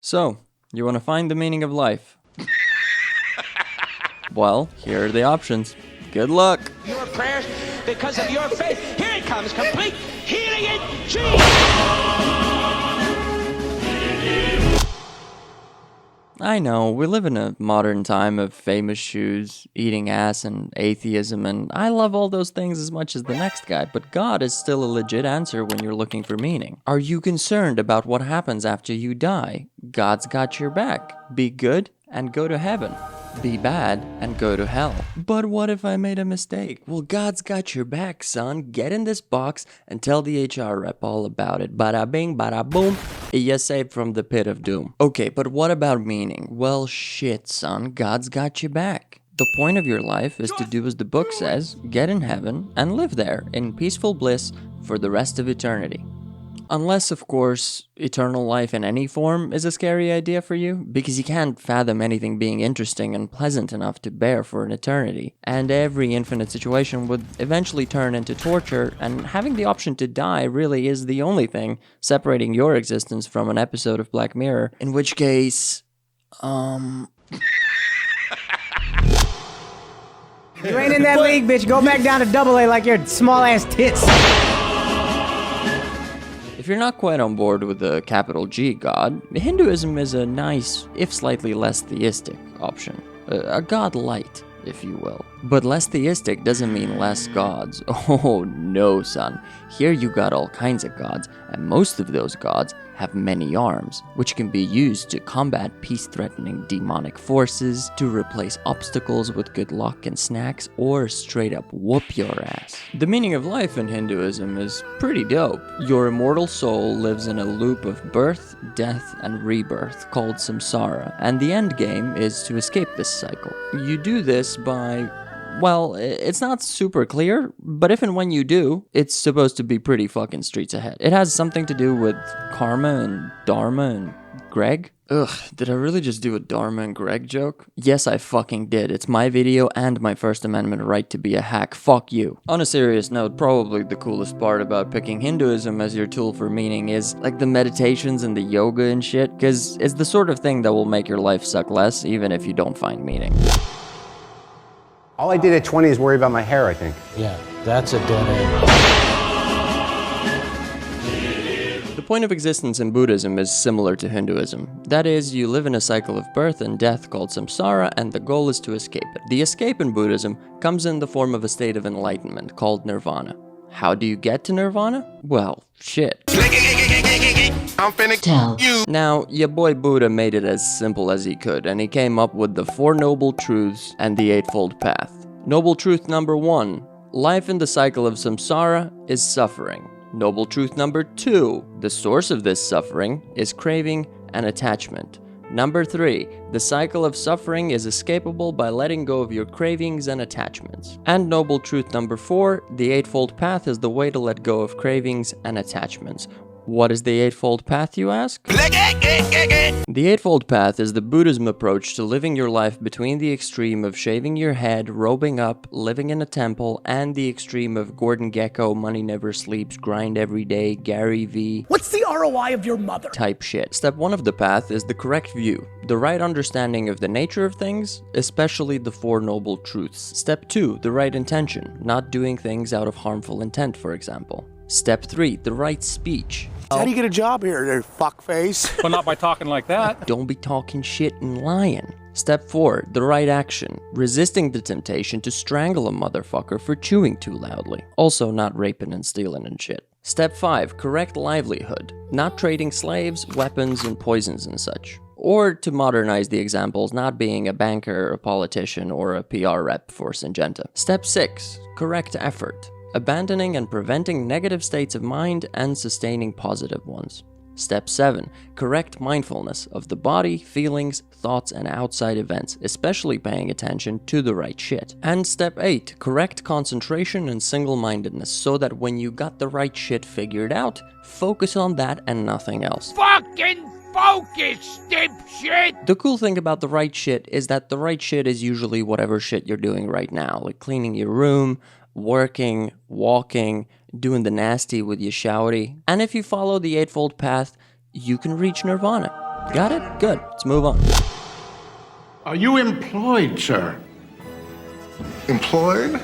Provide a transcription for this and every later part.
So, you want to find the meaning of life? Well, here are the options. Good luck! Your prayers, because of your faith, here it comes, complete healing in Jesus! I know, we live in a modern time of famous shoes, eating ass, and atheism, and I love all those things as much as the next guy, but God is still a legit answer when you're looking for meaning. Are you concerned about what happens after you die? God's got your back. Be good and go to heaven. Be bad and go to hell. But what if I made a mistake? Well, God's got your back, son. Get in this box and tell the HR rep all about it. Bada bing, bada boom. You're saved from the pit of doom. Okay, but what about meaning? Well, shit, son. God's got your back. The point of your life is to do as the book says, get in heaven, and live there in peaceful bliss for the rest of eternity. Unless, of course, eternal life in any form is a scary idea for you, because you can't fathom anything being interesting and pleasant enough to bear for an eternity, and every infinite situation would eventually turn into torture, and having the option to die really is the only thing separating your existence from an episode of Black Mirror, in which case, You ain't in that league, bitch. Go back down to AA like your small-ass tits. If you're not quite on board with the capital G God, Hinduism is a nice, if slightly less theistic, option. A god light, if you will. But less theistic doesn't mean less gods. Oh no, son. Here you got all kinds of gods, and most of those gods have many arms, which can be used to combat peace-threatening demonic forces, to replace obstacles with good luck and snacks, or straight up whoop your ass. The meaning of life in Hinduism is pretty dope. Your immortal soul lives in a loop of birth, death, and rebirth called samsara, and the end game is to escape this cycle. You do this by... well, it's not super clear, but if and when you do, it's supposed to be pretty fucking streets ahead. It has something to do with karma and dharma and Greg. Ugh, did I really just do a dharma and Greg joke? Yes, I fucking did. It's my video and my First Amendment right to be a hack. Fuck you. On a serious note, probably the coolest part about picking Hinduism as your tool for meaning is, like, the meditations and the yoga and shit, because it's the sort of thing that will make your life suck less, even if you don't find meaning. All I did at 20 is worry about my hair, I think. Yeah, that's a dead end. The point of existence in Buddhism is similar to Hinduism. That is, you live in a cycle of birth and death called samsara, and the goal is to escape it. The escape in Buddhism comes in the form of a state of enlightenment called nirvana. How do you get to nirvana? Well, shit. I'm finna tell you. Now, your boy Buddha made it as simple as he could, and he came up with the Four Noble Truths and the Eightfold Path. Noble Truth number 1, life in the cycle of samsara is suffering. Noble Truth number 2, the source of this suffering is craving and attachment. Number 3, the cycle of suffering is escapable by letting go of your cravings and attachments. And Noble Truth number 4, the Eightfold Path is the way to let go of cravings and attachments. What is the Eightfold Path, you ask? The Eightfold Path is the Buddhism approach to living your life between the extreme of shaving your head, robing up, living in a temple, and the extreme of Gordon Gekko, money never sleeps, grind every day, Gary V. What's the ROI of your mother? Type shit. Step 1 of the path is the correct view, the right understanding of the nature of things, especially the Four Noble Truths. Step 2, the right intention, not doing things out of harmful intent, for example. Step 3, the right speech. How do you get a job here, there fuckface? But not by talking like that. Don't be talking shit and lying. Step 4, the right action. Resisting the temptation to strangle a motherfucker for chewing too loudly. Also not raping and stealing and shit. Step 5, correct livelihood. Not trading slaves, weapons, and poisons and such. Or, to modernize the examples, not being a banker, a politician, or a PR rep for Syngenta. Step 6, correct effort. Abandoning and preventing negative states of mind and sustaining positive ones. Step 7. Correct mindfulness of the body, feelings, thoughts, and outside events, especially paying attention to the right shit. And Step 8. Correct concentration and single-mindedness so that when you got the right shit figured out, focus on that and nothing else. Fucking focus, dipshit! The cool thing about the right shit is that the right shit is usually whatever shit you're doing right now, like cleaning your room, working, walking, doing the nasty with your shouty. And if you follow the Eightfold Path, you can reach nirvana. Got it? Good. Let's move on. Are you employed, sir? Employed?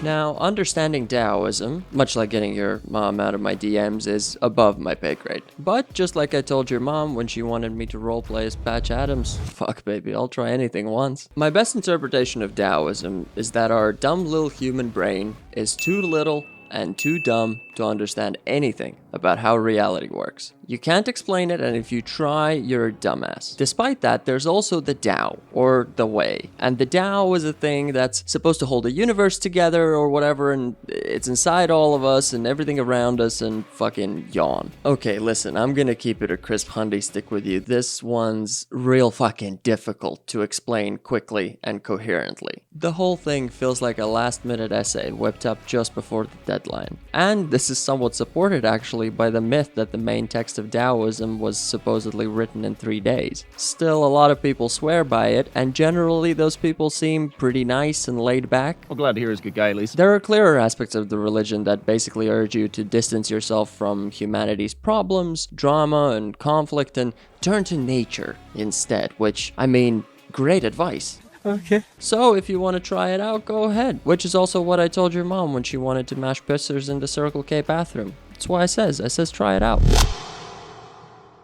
Now, understanding Taoism, much like getting your mom out of my DMs, is above my pay grade. But just like I told your mom when she wanted me to roleplay as Patch Adams, fuck baby, I'll try anything once. My best interpretation of Taoism is that our dumb little human brain is too little and too dumb to understand anything about how reality works. You can't explain it, and if you try, you're a dumbass. Despite that, there's also the Tao, or the Way. And the Tao is a thing that's supposed to hold the universe together or whatever, and it's inside all of us and everything around us, and fucking yawn. Okay, listen, I'm gonna keep it a crisp Hyundai stick with you. This one's real fucking difficult to explain quickly and coherently. The whole thing feels like a last-minute essay whipped up just before the deadline. And this is somewhat supported actually by the myth that the main text of Taoism was supposedly written in 3 days. Still, a lot of people swear by it, and generally those people seem pretty nice and laid back. Well, glad to hear he's a good guy, at least. There are clearer aspects of the religion that basically urge you to distance yourself from humanity's problems, drama, and conflict, and turn to nature instead, which, I mean, great advice. Okay. So, if you want to try it out, go ahead. Which is also what I told your mom when she wanted to mash pissers in the Circle K bathroom. That's why I says try it out.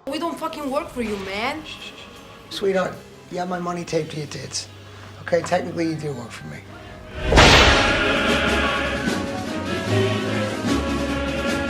We don't fucking work for you, man. Sweetheart, you have my money taped to your tits. Okay, technically you do work for me.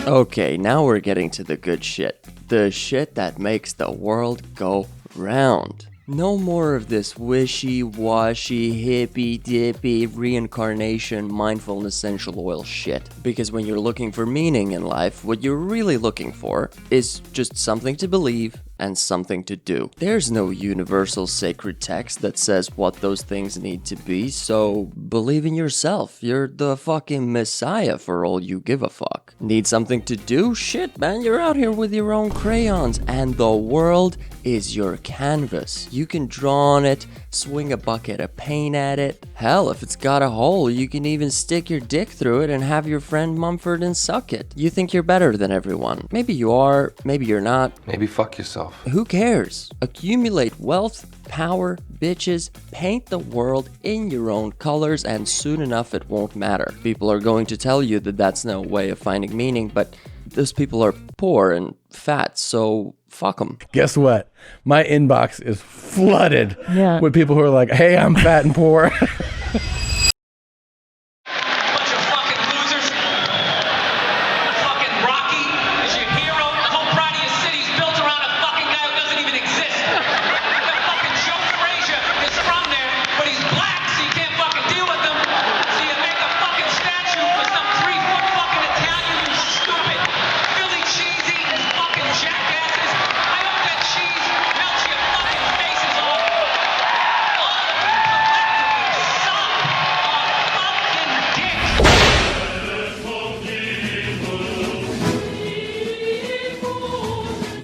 Okay, now we're getting to the good shit. The shit that makes the world go round. No more of this wishy-washy, hippy-dippy, reincarnation, mindful and essential oil shit. Because when you're looking for meaning in life, what you're really looking for is just something to believe and something to do. There's no universal sacred text that says what those things need to be, so believe in yourself. You're the fucking messiah for all you give a fuck. Need something to do? Shit, man, you're out here with your own crayons, and the world is your canvas. You can draw on it, swing a bucket of paint at it. Hell, if it's got a hole, you can even stick your dick through it and have your friend Mumford and suck it. You think you're better than everyone. Maybe you are, maybe you're not. Maybe fuck yourself. Who cares? Accumulate wealth, power, bitches, paint the world in your own colors, and soon enough it won't matter. People are going to tell you that that's no way of finding meaning, but those people are poor and fat, so fuck them. Guess what? My inbox is flooded with people who are like, hey, I'm fat and poor.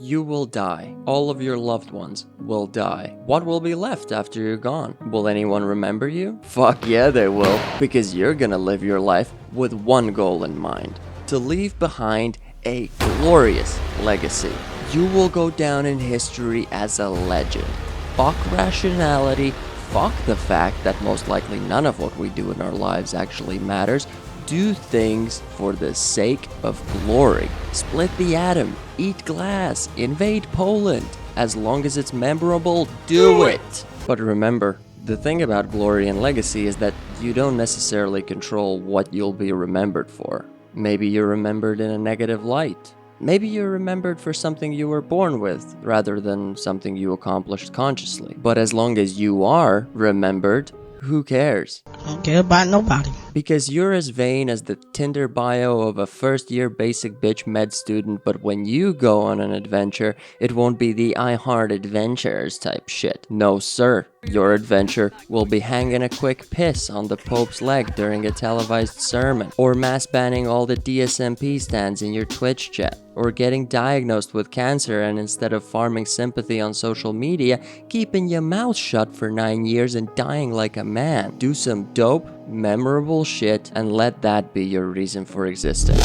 You will die. All of your loved ones will die. What will be left after you're gone? Will anyone remember you? Fuck yeah, they will. Because you're gonna live your life with one goal in mind. To leave behind a glorious legacy. You will go down in history as a legend. Fuck rationality. Fuck the fact that most likely none of what we do in our lives actually matters. Do things for the sake of glory. Split the atom, eat glass, invade Poland. As long as it's memorable, do it! But remember, the thing about glory and legacy is that you don't necessarily control what you'll be remembered for. Maybe you're remembered in a negative light. Maybe you're remembered for something you were born with, rather than something you accomplished consciously. But as long as you are remembered, who cares? I don't care about nobody. Because you're as vain as the Tinder bio of a first-year basic bitch med student, but when you go on an adventure, it won't be the I Heart Adventures type shit. No sir. Your adventure will be hanging a quick piss on the Pope's leg during a televised sermon, or mass banning all the DSMP stands in your Twitch chat, or getting diagnosed with cancer and instead of farming sympathy on social media, keeping your mouth shut for 9 years and dying like a man. Do some dope, memorable shit and let that be your reason for existing.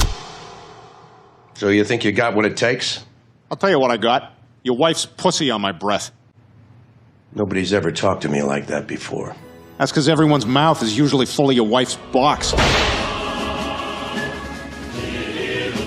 So you think you got what it takes? I'll tell you what I got. Your wife's pussy on my breath. Nobody's ever talked to me like that before. That's because everyone's mouth is usually full of your wife's box.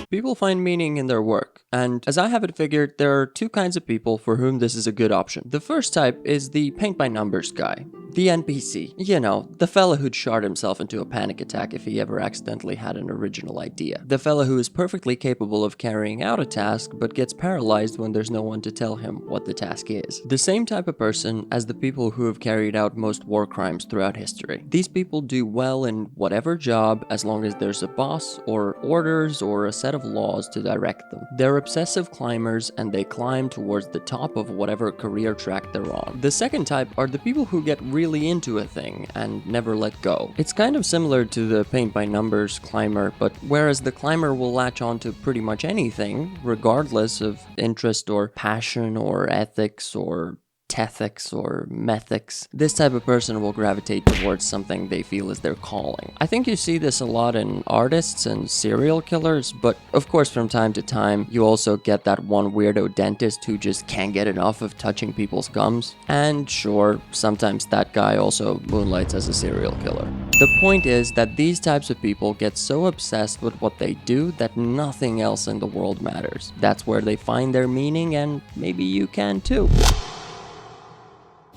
People find meaning in their work, and as I have it figured, there are two kinds of people for whom this is a good option. The first type is the paint-by-numbers guy. The NPC. You know, the fella who'd shard himself into a panic attack if he ever accidentally had an original idea. The fella who is perfectly capable of carrying out a task, but gets paralyzed when there's no one to tell him what the task is. The same type of person as the people who have carried out most war crimes throughout history. These people do well in whatever job as long as there's a boss, or orders, or a set of laws to direct them. They're obsessive climbers, and they climb towards the top of whatever career track they're on. The second type are the people who get really into a thing and never let go. It's kind of similar to the paint-by-numbers climber, but whereas the climber will latch on to pretty much anything, regardless of interest or passion or ethics or tethics or methics, this type of person will gravitate towards something they feel is their calling. I think you see this a lot in artists and serial killers, but of course from time to time you also get that one weirdo dentist who just can't get enough of touching people's gums. And sure, sometimes that guy also moonlights as a serial killer. The point is that these types of people get so obsessed with what they do that nothing else in the world matters. That's where they find their meaning, and maybe you can too.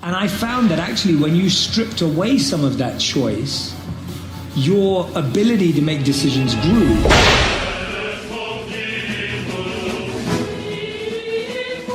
And I found that actually when you stripped away some of that choice, your ability to make decisions grew.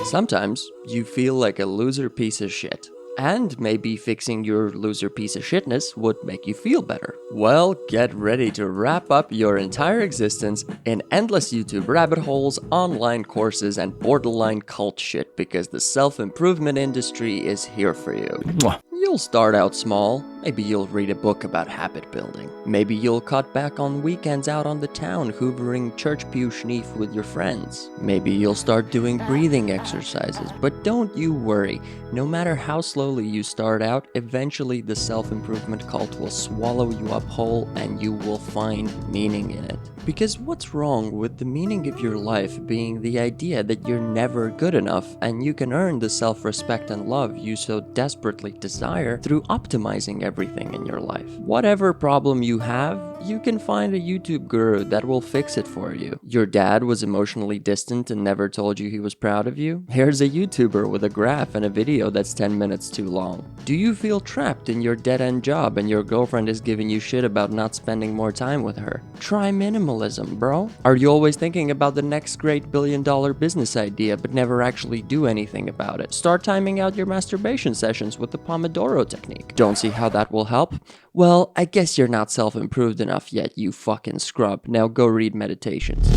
Sometimes you feel like a loser piece of shit. And maybe fixing your loser piece of shitness would make you feel better. Well, get ready to wrap up your entire existence in endless YouTube rabbit holes, online courses, and borderline cult shit, because the self-improvement industry is here for you. Mwah. You'll start out small. Maybe you'll read a book about habit building. Maybe you'll cut back on weekends out on the town hoovering church pew schneef with your friends. Maybe you'll start doing breathing exercises. But don't you worry. No matter how slowly you start out, eventually the self-improvement cult will swallow you up whole and you will find meaning in it. Because what's wrong with the meaning of your life being the idea that you're never good enough and you can earn the self-respect and love you so desperately desire through optimizing everything in your life? Whatever problem you have, you can find a YouTube guru that will fix it for you. Your dad was emotionally distant and never told you he was proud of you? Here's a YouTuber with a graph and a video that's 10 minutes too long. Do you feel trapped in your dead-end job and your girlfriend is giving you shit about not spending more time with her? Try minimalism, bro. Are you always thinking about the next great billion-dollar business idea but never actually do anything about it? Start timing out your masturbation sessions with the Pomodoro technique. Don't see how that will help? Well, I guess you're not self-improved enough yet, you fucking scrub. Now go read Meditations.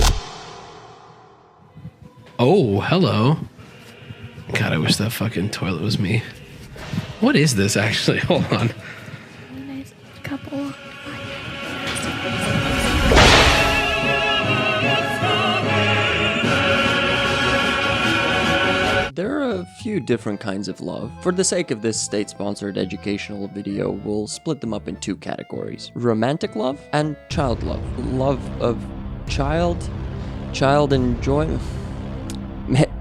Oh, hello. God, I wish that fucking toilet was me. What is this actually? Hold on. Nice couple. There are a few different kinds of love. For the sake of this state-sponsored educational video, we'll split them up in two categories. Romantic love and child love. Love of child enjoyment.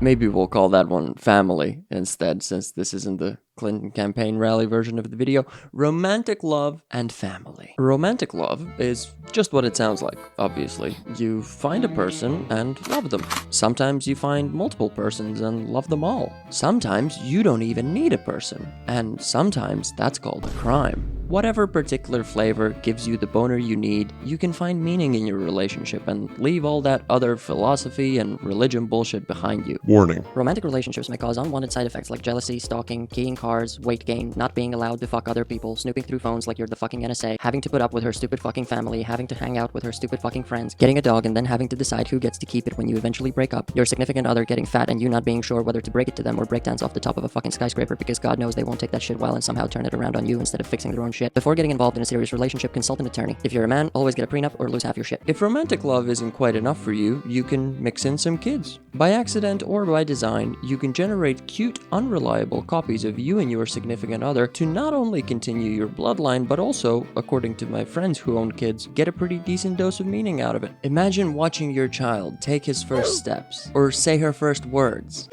Maybe we'll call that one family instead, since this isn't the Clinton campaign rally version of the video. Romantic love and family. Romantic love is just what it sounds like, obviously. You find a person and love them. Sometimes you find multiple persons and love them all. Sometimes you don't even need a person, and sometimes that's called a crime. Whatever particular flavor gives you the boner you need, you can find meaning in your relationship and leave all that other philosophy and religion bullshit behind you. Warning. Romantic relationships may cause unwanted side effects like jealousy, stalking, keying cars, weight gain, not being allowed to fuck other people, snooping through phones like you're the fucking NSA, having to put up with her stupid fucking family, having to hang out with her stupid fucking friends, getting a dog and then having to decide who gets to keep it when you eventually break up, your significant other getting fat and you not being sure whether to break it to them or break dance off the top of a fucking skyscraper because God knows they won't take that shit well and somehow turn it around on you instead of fixing their own shit shit. Before getting involved in a serious relationship, consult an attorney. If you're a man, always get a prenup or lose half your shit. If romantic love isn't quite enough for you, you can mix in some kids. By accident or by design, you can generate cute, unreliable copies of you and your significant other to not only continue your bloodline, but also, according to my friends who own kids, get a pretty decent dose of meaning out of it. Imagine watching your child take his first steps, or say her first words,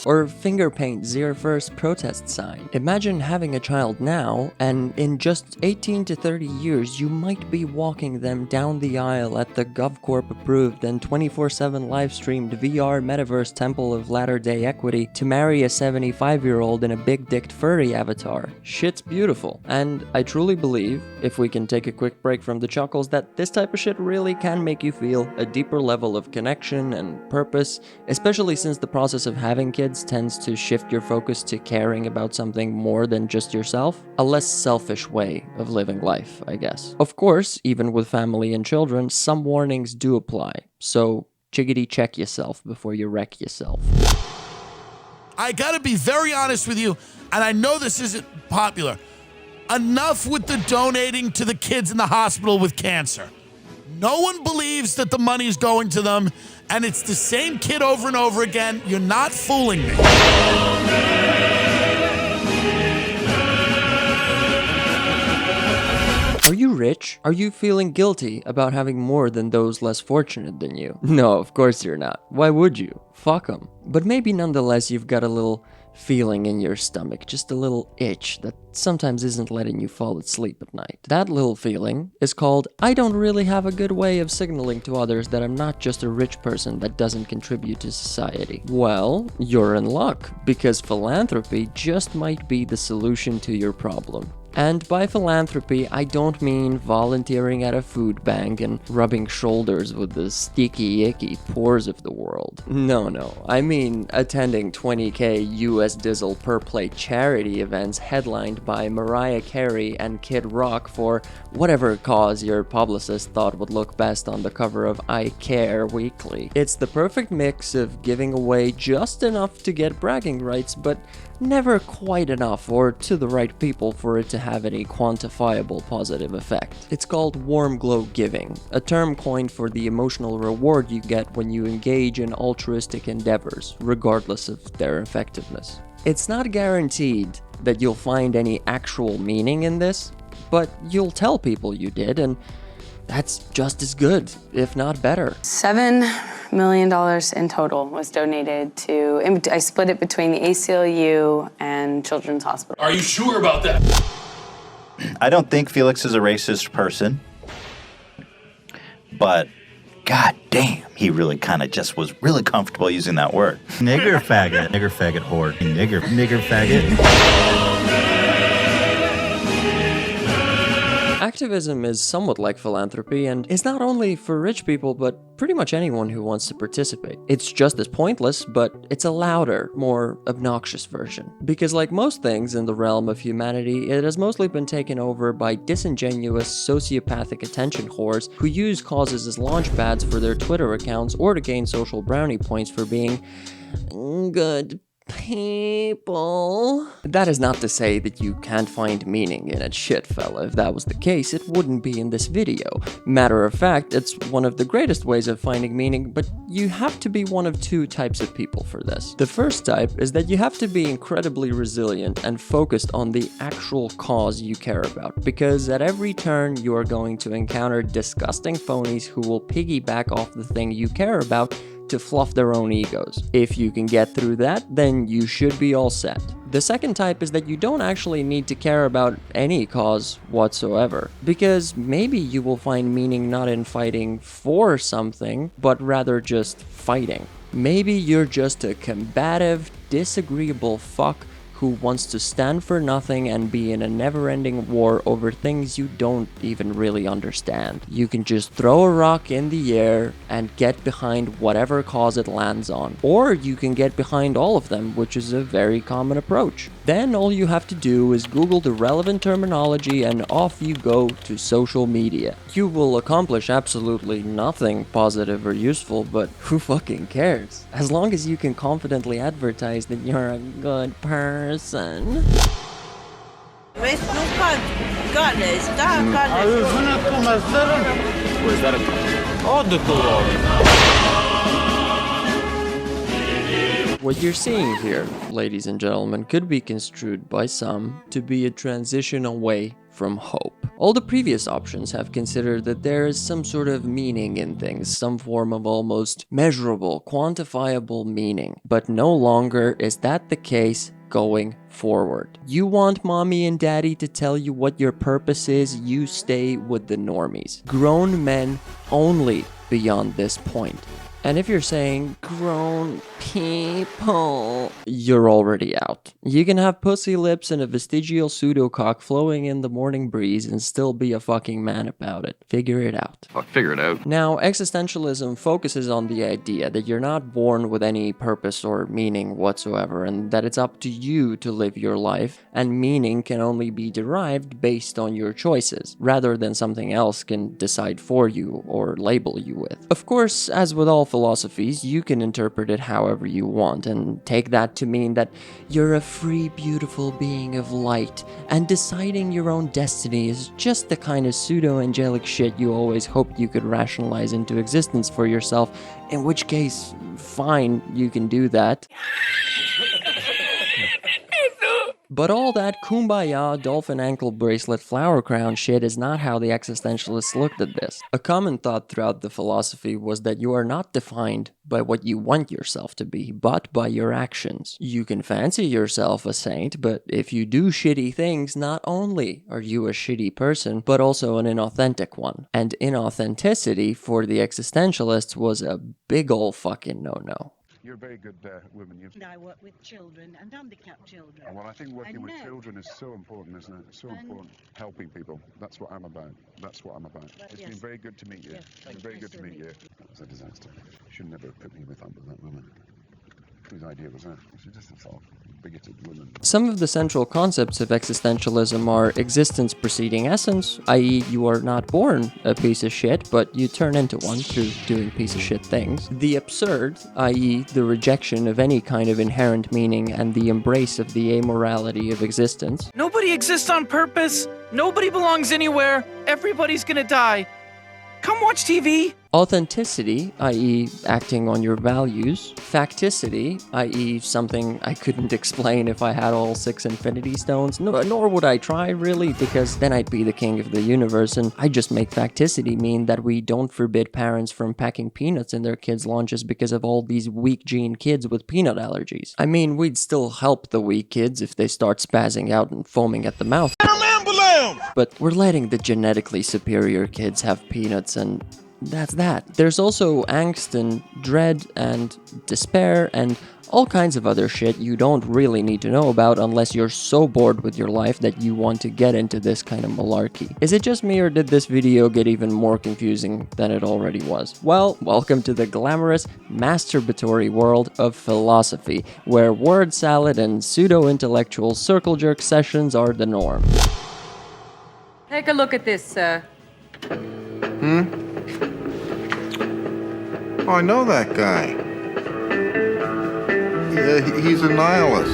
or finger paint their first protest sign. Imagine having a child now, and in just 18 to 30 years, you might be walking them down the aisle at the GovCorp approved and 24/7 live-streamed VR metaverse temple of latter-day equity to marry a 75-year-old in a big-dicked furry avatar. Shit's beautiful. And I truly believe, if we can take a quick break from the chuckles, that this type of shit really can make you feel a deeper level of connection and purpose, especially since the process of having kids tends to shift your focus to caring about something more than just yourself. A less selfish way of living life, I guess. Of course, even with family and children, some warnings do apply. So, chickadee check yourself before you wreck yourself. I gotta be very honest with you, and I know this isn't popular. Enough with the donating to the kids in the hospital with cancer. No one believes that the money's going to them, and it's the same kid over and over again. You're not fooling me. Are you rich? Are you feeling guilty about having more than those less fortunate than you? No, of course you're not. Why would you? Fuck them. But maybe nonetheless you've got a little feeling in your stomach, just a little itch that sometimes isn't letting you fall asleep at night. That little feeling is called, I don't really have a good way of signaling to others that I'm not just a rich person that doesn't contribute to society. Well, you're in luck, because philanthropy just might be the solution to your problem. And by philanthropy, I don't mean volunteering at a food bank and rubbing shoulders with the sticky, icky poors of the world. No, I mean attending 20k US Dizzle per plate charity events headlined by Mariah Carey and Kid Rock for whatever cause your publicist thought would look best on the cover of I Care Weekly. It's the perfect mix of giving away just enough to get bragging rights, but never quite enough or to the right people for it to have any quantifiable positive effect. It's called warm glow giving, a term coined for the emotional reward you get when you engage in altruistic endeavors, regardless of their effectiveness. It's not guaranteed that you'll find any actual meaning in this, but you'll tell people you did, and that's just as good, if not better. $7 million in total was donated to, I split it between the ACLU and Children's Hospital. Are you sure about that? I don't think Felix is a racist person, but god damn, he really kind of just was really comfortable using that word. Nigger faggot, whore, nigger faggot. Activism is somewhat like philanthropy and is not only for rich people, but pretty much anyone who wants to participate. It's just as pointless, but it's a louder, more obnoxious version. Because like most things in the realm of humanity, it has mostly been taken over by disingenuous, sociopathic attention whores who use causes as launch pads for their Twitter accounts or to gain social brownie points for being good people. That is not to say that you can't find meaning in it, shit fella. If that was the case, it wouldn't be in this video. Matter of fact, it's one of the greatest ways of finding meaning, but you have to be one of two types of people for this. The first type is that you have to be incredibly resilient and focused on the actual cause you care about, because at every turn you are going to encounter disgusting phonies who will piggyback off the thing you care about to fluff their own egos. If you can get through that, then you should be all set. The second type is that you don't actually need to care about any cause whatsoever, because maybe you will find meaning not in fighting for something, but rather just fighting. Maybe you're just a combative, disagreeable fuck who wants to stand for nothing and be in a never-ending war over things you don't even really understand. You can just throw a rock in the air and get behind whatever cause it lands on. Or you can get behind all of them, which is a very common approach. Then all you have to do is Google the relevant terminology and off you go to social media. You will accomplish absolutely nothing positive or useful, but who fucking cares? As long as you can confidently advertise that you're a good person. Where's that? What you're seeing here, ladies and gentlemen, could be construed by some to be a transition away from hope. All the previous options have considered that there is some sort of meaning in things, some form of almost measurable, quantifiable meaning, but no longer is that the case going forward. You want mommy and daddy to tell you what your purpose is, you stay with the normies. Grown men only beyond this point. And if you're saying grown people, you're already out. You can have pussy lips and a vestigial pseudocock flowing in the morning breeze and still be a fucking man about it. Figure it out. Fuck, figure it out. Now, existentialism focuses on the idea that you're not born with any purpose or meaning whatsoever, and that it's up to you to live your life, and meaning can only be derived based on your choices, rather than something else can decide for you or label you with. Of course, as with all philosophies, you can interpret it however you want and take that to mean that you're a free, beautiful being of light, and deciding your own destiny is just the kind of pseudo-angelic shit you always hoped you could rationalize into existence for yourself, in which case, fine, you can do that. But all that kumbaya, dolphin ankle bracelet, flower crown shit is not how the existentialists looked at this. A common thought throughout the philosophy was that you are not defined by what you want yourself to be, but by your actions. You can fancy yourself a saint, but if you do shitty things, not only are you a shitty person, but also an inauthentic one. And inauthenticity for the existentialists was a big ol' fucking no-no. You're a very good woman. I work with children and handicapped children. Well, I think working with children is so important, isn't it? So important. Helping people. That's what I'm about. That's what I'm about. It's been very good to meet you. Yes, It's been very good to meet you. That was a disaster. You should never have put me with that woman. Whose idea was that? She's just a sort of bigoted woman. Some of the central concepts of existentialism are existence preceding essence, i.e. you are not born a piece of shit, but you turn into one through doing piece of shit things. The absurd, i.e. the rejection of any kind of inherent meaning and the embrace of the amorality of existence. Nobody exists on purpose. Nobody belongs anywhere. Everybody's gonna die. Come watch TV. Authenticity, i.e. acting on your values. Facticity, i.e. something I couldn't explain if I had all 6 infinity stones. Nor would I try, really, because then I'd be the king of the universe, and I just make facticity mean that we don't forbid parents from packing peanuts in their kids' lunches because of all these weak gene kids with peanut allergies. I mean, we'd still help the weak kids if they start spazzing out and foaming at the mouth. But we're letting the genetically superior kids have peanuts, and that's that. There's also angst and dread and despair and all kinds of other shit you don't really need to know about unless you're so bored with your life that you want to get into this kind of malarkey. Is it just me, or did this video get even more confusing than it already was? Well, welcome to the glamorous, masturbatory world of philosophy, where word salad and pseudo-intellectual circle jerk sessions are the norm. Take a look at this, sir. Oh, I know that guy. He's a nihilist.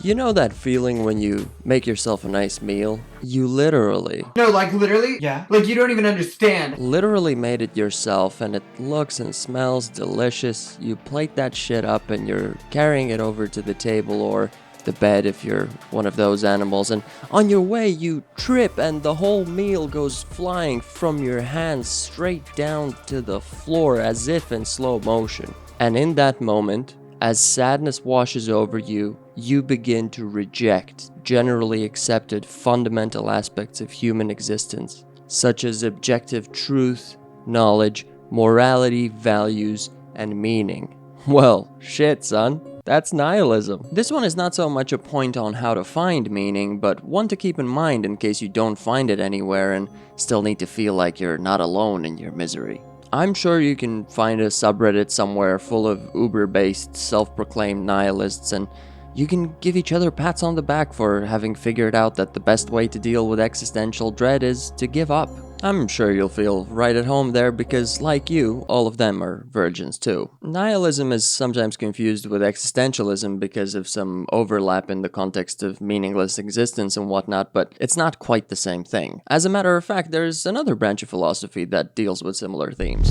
You know that feeling when you make yourself a nice meal? You literally... No, like literally? Yeah. Like you don't even understand. Literally made it yourself, and it looks and smells delicious. You plate that shit up and you're carrying it over to the table or the bed if you're one of those animals, and on your way you trip and the whole meal goes flying from your hands straight down to the floor as if in slow motion. And in that moment, as sadness washes over you, you begin to reject generally accepted fundamental aspects of human existence, such as objective truth, knowledge, morality, values, and meaning. Well, shit, son. That's nihilism. This one is not so much a point on how to find meaning, but one to keep in mind in case you don't find it anywhere and still need to feel like you're not alone in your misery. I'm sure you can find a subreddit somewhere full of Uber-based, self-proclaimed nihilists, and You can give each other pats on the back for having figured out that the best way to deal with existential dread is to give up. I'm sure you'll feel right at home there because, like you, all of them are virgins too. Nihilism is sometimes confused with existentialism because of some overlap in the context of meaningless existence and whatnot, but it's not quite the same thing. As a matter of fact, there's another branch of philosophy that deals with similar themes.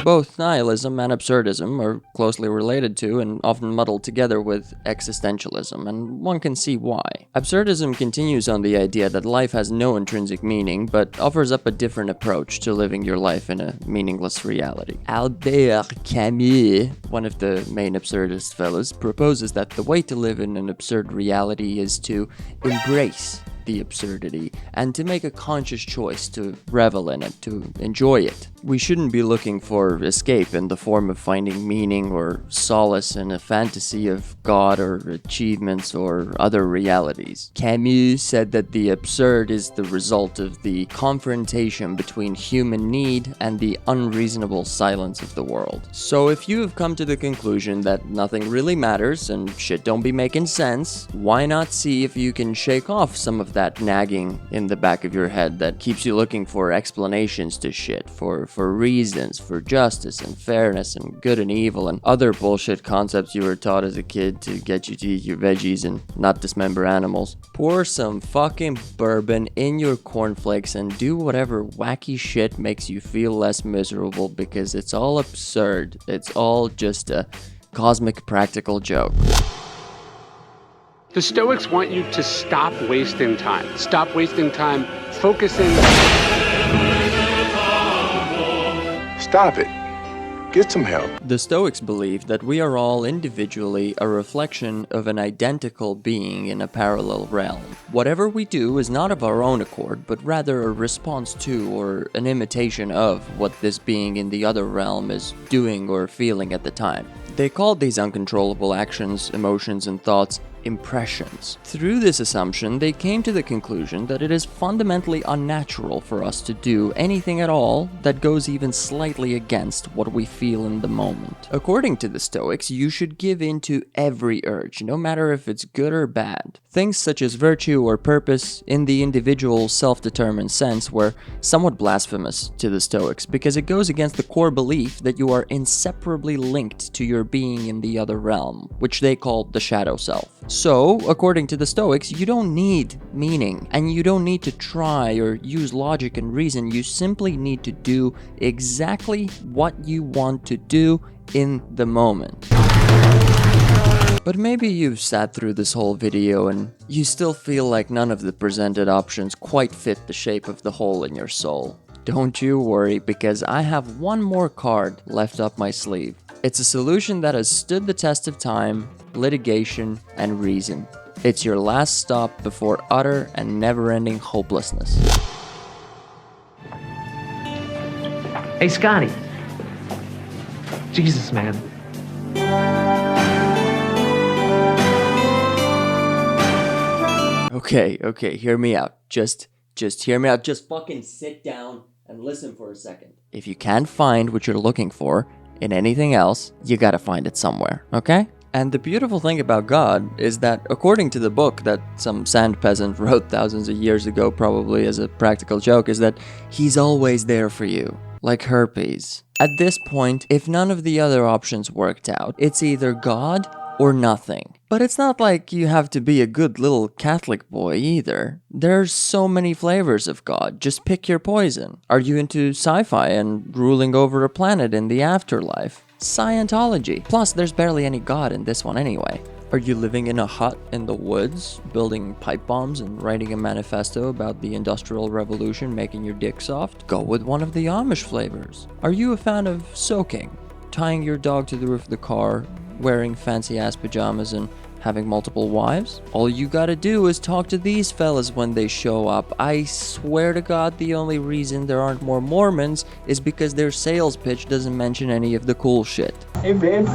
Both nihilism and absurdism are closely related to and often muddled together with existentialism, and one can see why. Absurdism continues on the idea that life has no intrinsic meaning, but offers up a different approach to living your life in a meaningless reality. Albert Camus, one of the main absurdist fellas, proposes that the way to live in an absurd reality is to embrace the absurdity and to make a conscious choice to revel in it, to enjoy it. We shouldn't be looking for escape in the form of finding meaning or solace in a fantasy of God or achievements or other realities. Camus said that the absurd is the result of the confrontation between human need and the unreasonable silence of the world. So if you have come to the conclusion that nothing really matters and shit don't be making sense, why not see if you can shake off some of that nagging in the back of your head that keeps you looking for explanations to shit, for reasons, for justice and fairness and good and evil and other bullshit concepts you were taught as a kid to get you to eat your veggies and not dismember animals. Pour some fucking bourbon in your cornflakes and do whatever wacky shit makes you feel less miserable because it's all absurd. It's all just a cosmic practical joke. The Stoics want you to stop wasting time. Stop wasting time focusing. Stop it. Get some help. The Stoics believe that we are all individually a reflection of an identical being in a parallel realm. Whatever we do is not of our own accord, but rather a response to or an imitation of what this being in the other realm is doing or feeling at the time. They called these uncontrollable actions, emotions, and thoughts impressions. Through this assumption, they came to the conclusion that it is fundamentally unnatural for us to do anything at all that goes even slightly against what we feel in the moment. According to the Stoics, you should give in to every urge, no matter if it's good or bad. Things such as virtue or purpose in the individual self-determined sense were somewhat blasphemous to the Stoics because it goes against the core belief that you are inseparably linked to your being in the other realm, which they called the shadow self. So, according to the Stoics, you don't need meaning, and you don't need to try or use logic and reason. You simply need to do exactly what you want to do in the moment. But maybe you've sat through this whole video and you still feel like none of the presented options quite fit the shape of the hole in your soul. Don't you worry, because I have one more card left up my sleeve. It's a solution that has stood the test of time, litigation, and reason. It's your last stop before utter and never-ending hopelessness. Hey, Scotty. Jesus, man. Okay, hear me out. Just hear me out. Just fucking sit down and listen for a second. If you can't find what you're looking for in anything else, you gotta find it somewhere, okay? And the beautiful thing about God is that, according to the book that some sand peasant wrote thousands of years ago, probably as a practical joke, is that he's always there for you, like herpes. At this point, if none of the other options worked out, it's either God or nothing. But it's not like you have to be a good little Catholic boy either. There's so many flavors of God, just pick your poison. Are you into sci-fi and ruling over a planet in the afterlife? Scientology. Plus, there's barely any God in this one anyway. Are you living in a hut in the woods, building pipe bombs and writing a manifesto about the Industrial Revolution making your dick soft? Go with one of the Amish flavors. Are you a fan of soaking? Tying your dog to the roof of the car, wearing fancy-ass pajamas and Having multiple wives? All you gotta do is talk to these fellas when they show up. I swear to God, the only reason there aren't more Mormons is because their sales pitch doesn't mention any of the cool shit. Hey babe,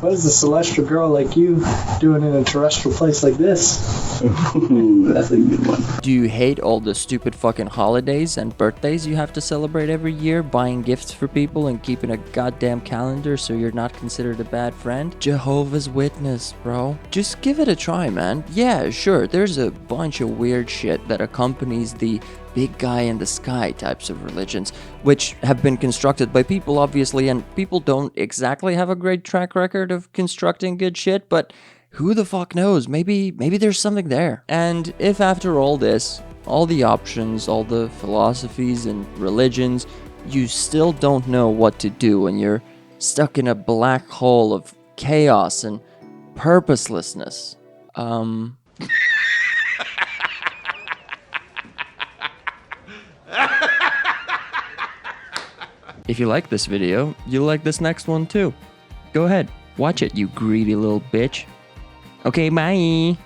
what is a celestial girl like you doing in a terrestrial place like this? Ooh, that's a good one. Do you hate all the stupid fucking holidays and birthdays you have to celebrate every year, buying gifts for people and keeping a goddamn calendar so you're not considered a bad friend? Jehovah's Witness, bro. Just give it a try, man. Yeah, sure, there's a bunch of weird shit that accompanies the big guy in the sky types of religions, which have been constructed by people, obviously, and people don't exactly have a great track record of constructing good shit, but who the fuck knows? Maybe there's something there. And if after all this, all the options, all the philosophies and religions, you still don't know what to do and you're stuck in a black hole of chaos and purposelessness, if you like this video, you'll like this next one too. Go ahead, watch it, you greedy little bitch. Okay, bye.